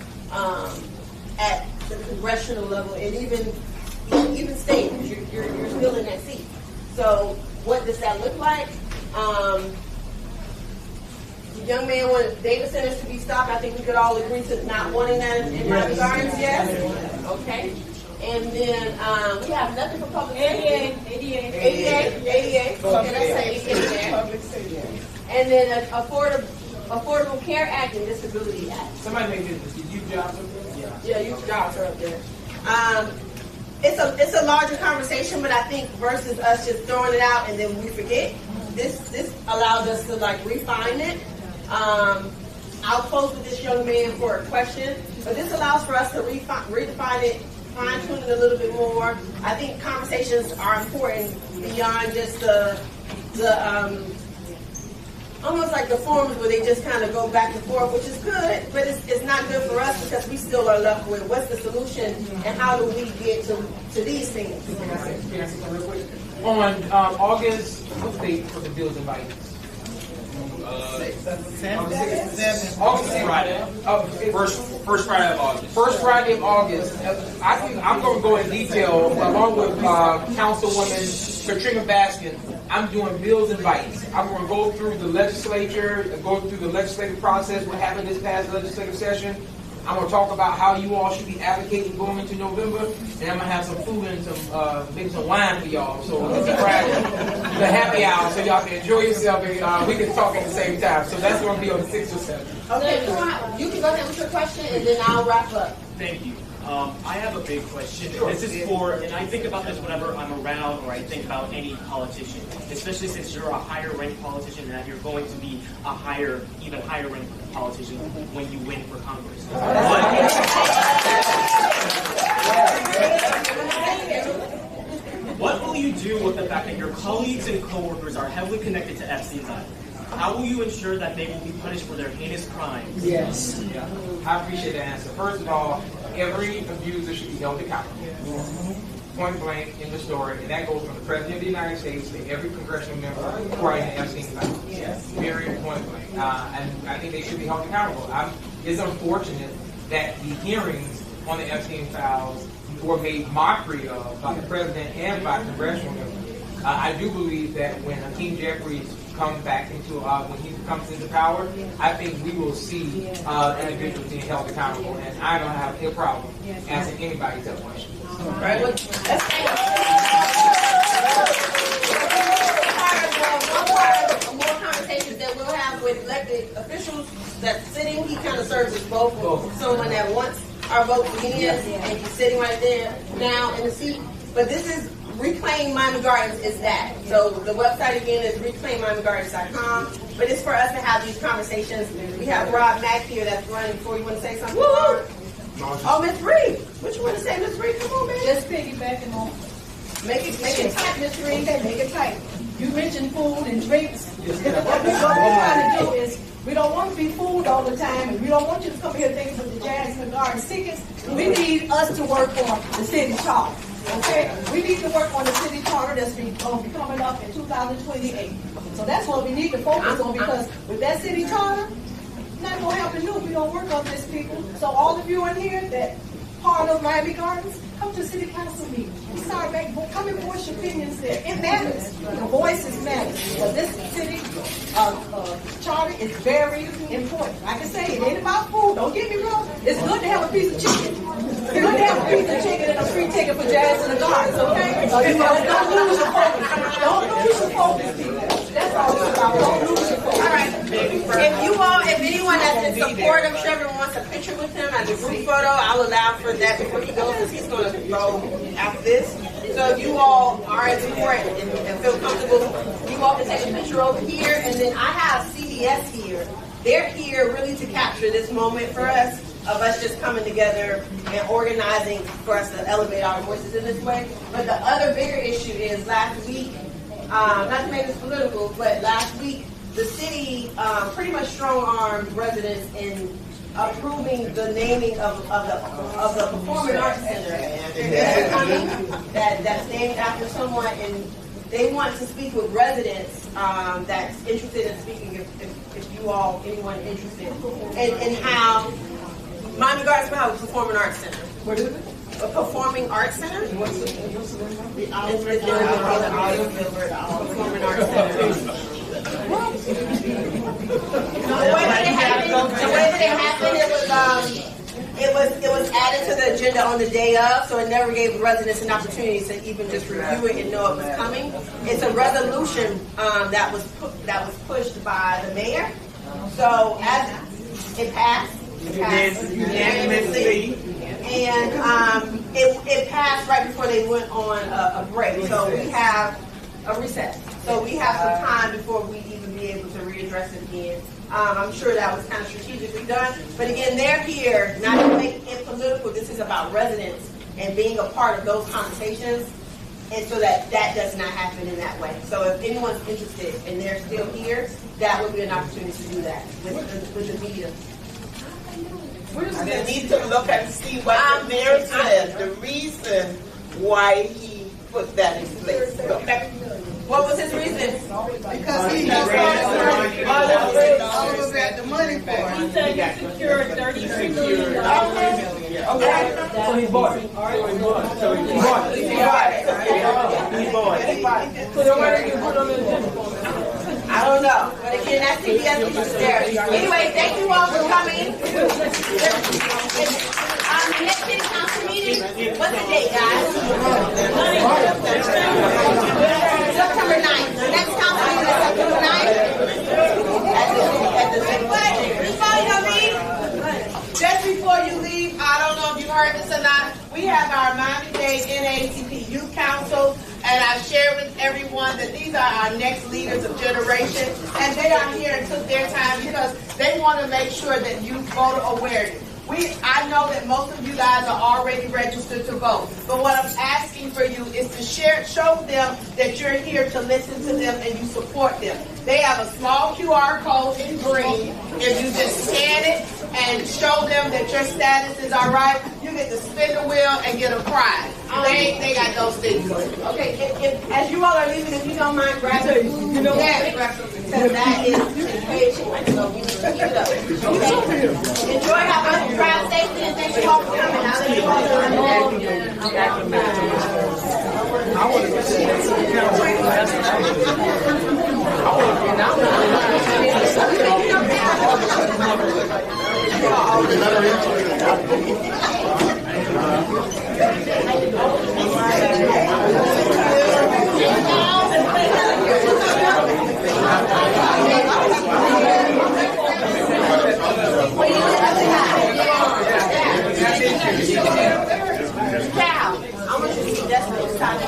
at the congressional level and even state, because you're still in that seat. So what does that look like? The young man wanted data centers to be stopped. I think we could all agree to not wanting that in Miami Gardens, yes? Okay. And then we have nothing for public safety. ADA. Okay, let's say ADA. And then an Affordable Care Act and Disability Act. Somebody made this. The youth jobs up there? Yeah, youth jobs are up there. It's a larger conversation, but I think versus us just throwing it out and then we forget, this allows us to like refine it. I'll close with this young man for a question, but this allows for us to redefine it, fine-tune it a little bit more. I think conversations are important beyond just the almost like the forums where they just kind of go back and forth, which is good, but it's not good for us because we still are left with what's the solution and how do we get to these things. Can I say something real quick? On August, what's the date for the bills and budgets? August Friday. First Friday of August. First Friday of August. I think I'm going to go in detail along with Councilwoman Katrina Baskin, I'm doing bills and bites. I'm going to go through the legislature, go through the legislative process, what happened this past legislative session. I'm going to talk about how you all should be advocating going into November, and I'm going to have some food and some maybe some wine for y'all. So it's a Friday, the happy hour, so y'all can enjoy yourself and we can talk at the same time. So that's going to be on the 6th or 7th. Okay, you can go ahead with your question, and then I'll wrap up. Thank you. I have a big question. This is for, and I think about this whenever I'm around or I think about any politician, especially since you're a higher ranked politician and that you're going to be a even higher ranked politician when you win for Congress. What will you do with the fact that your colleagues and coworkers are heavily connected to Epstein's Island? How will you ensure that they will be punished for their heinous crimes? Yes. Yeah. I appreciate that answer. First of all, every abuser should be held accountable. Point blank in the story, and that goes from the President of the United States to every congressional member who are in the Epstein file. Yes. Very point blank. And I think they should be held accountable. It's unfortunate that the hearings on the Epstein files were made mockery of by the President and by congressional members. I do believe that when Hakeem Jeffries comes back into when he comes into power, I think we will see individuals being held accountable, and I don't have a problem asking anybody to question. Right. One part of more conversations that we'll have with elected officials that's sitting, he kind of serves as both. Someone that wants our vote for him, and he's sitting right there now in the seat. But this is Reclaim Miami Gardens is that. So the website again is reclaimmiamigardens.com. But it's for us to have these conversations. We have Rob Mack here that's running for. You want to say something? Woo! Oh, Miss Reed. What you want to say, Miss Reed? Come on, man. Just piggybacking on. Make it tight, Miss Reed. Okay, make it tight. You mentioned food and drinks. What we're trying to do is we don't want to be fooled all the time, and we don't want you to come here thinking with the Jasmine Gardens tickets. We need us to work on the city charter. Okay, we need to work on the city charter that's going to be coming up in 2028. So that's what we need to focus on, because with that city charter, it's not going to happen new if we don't work on this, people. So all of you in here that part of Miami Gardens, come to city council meeting. Start back, come and voice your opinions there. It matters. The voices matter. But this city charter is very important. Like I say, it ain't about food. Don't get me wrong. It's good to have a piece of chicken. It's good to have a piece of chicken and a free ticket for Jazz in the Gardens, okay? So you know, don't lose your focus. Don't lose your focus, people. That's all it's about. Don't lose your focus. All right. If anyone that's in support of Shevrin wants a picture with him as a group photo, I'll allow for that before he goes, because he's going to go after this. So if you all are in support and feel comfortable, you all can take a picture over here. And then I have CBS here. They're here really to capture this moment for us, of us just coming together and organizing for us to elevate our voices in this way. But the other bigger issue is last week, not to make this political, but last week, the city pretty much strong-armed residents in approving the naming of the Performing Arts Center. That's named after someone, and they want to speak with residents that's interested in speaking, if you all, anyone interested, and how Miami Gardens will have a Performing Arts Center. What is it? A Performing Arts Center? The Performing Arts Center. The way that it happened, it was added to the agenda on the day of, so it never gave residents an opportunity to even just review it and know it was coming. It's a resolution that was pushed by the mayor. So as it passed unanimously, and it passed right before they went on a break. So we have a recess. So we have some time before we even be able to readdress it again. I'm sure that was kind of strategically done. But again, they're here not to make it political. This is about residents and being a part of those conversations, and so that does not happen in that way. So if anyone's interested and they're still here, that would be an opportunity to do that with the media. They need to look and see what the mayor said, the reason why he put that in place. Okay. What was his reason? Because he knows all of that the money for it. He said he secured $33 million. Okay. So he bought it. He bought it. So why did you put on the agenda? I don't know. But again, that's CBS is there. Anyway, thank you all for coming. The next city council meeting, what's the date, guys? September 9th. The next council meeting is September 9th. At the Before you leave, just before you leave, I don't know if you heard this or not, we have our Miami-Dade NAACP Youth Council, and I shared with everyone that these are our next leaders of generation, and they are here and took their time because they want to make sure that youth voter awareness. I know that most of you guys are already registered to vote, but what I'm asking for you is to show them that you're here to listen to them and you support them. They have a small QR code in green. If you just scan it and show them that your status is all right, you get to spin the wheel and get a prize. They got those things. Okay, as you all are leaving, if you don't mind grabbing food, because that is paid for, so we need to keep it up. Okay. Enjoy, have a drive safety, and thank you all for coming. I'll let you all know. I want to say Cal, I want you to see that's what it's time to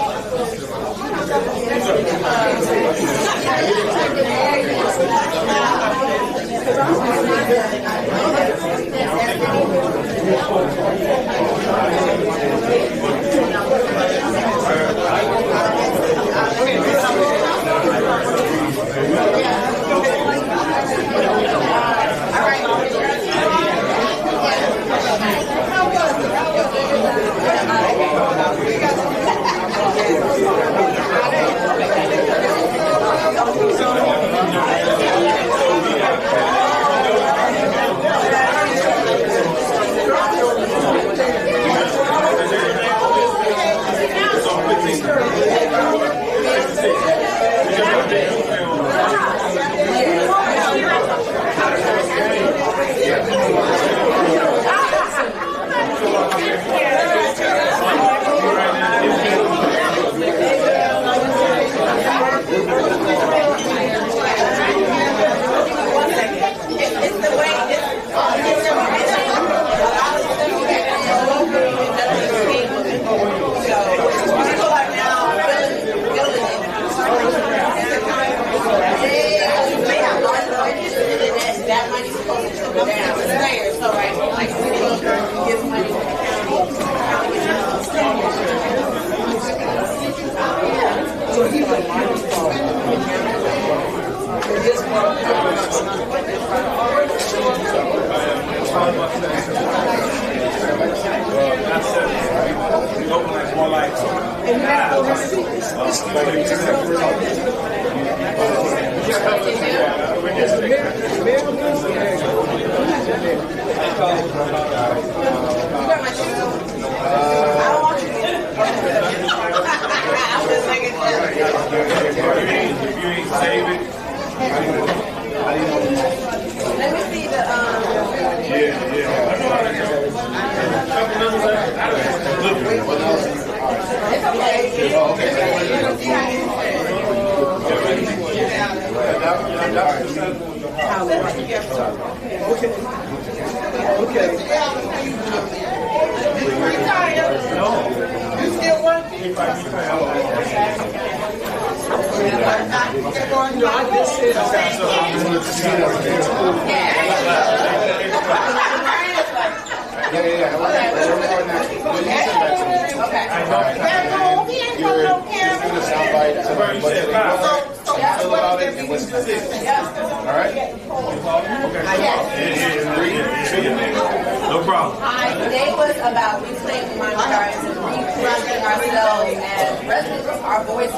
No problem. Today was about reclaiming minorities and reclaiming ourselves as residents, our voices,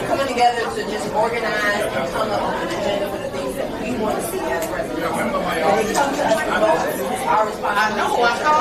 coming together to just organize and come up with an agenda for the things that we want to see as residents. When it comes to us, it's our responsibility.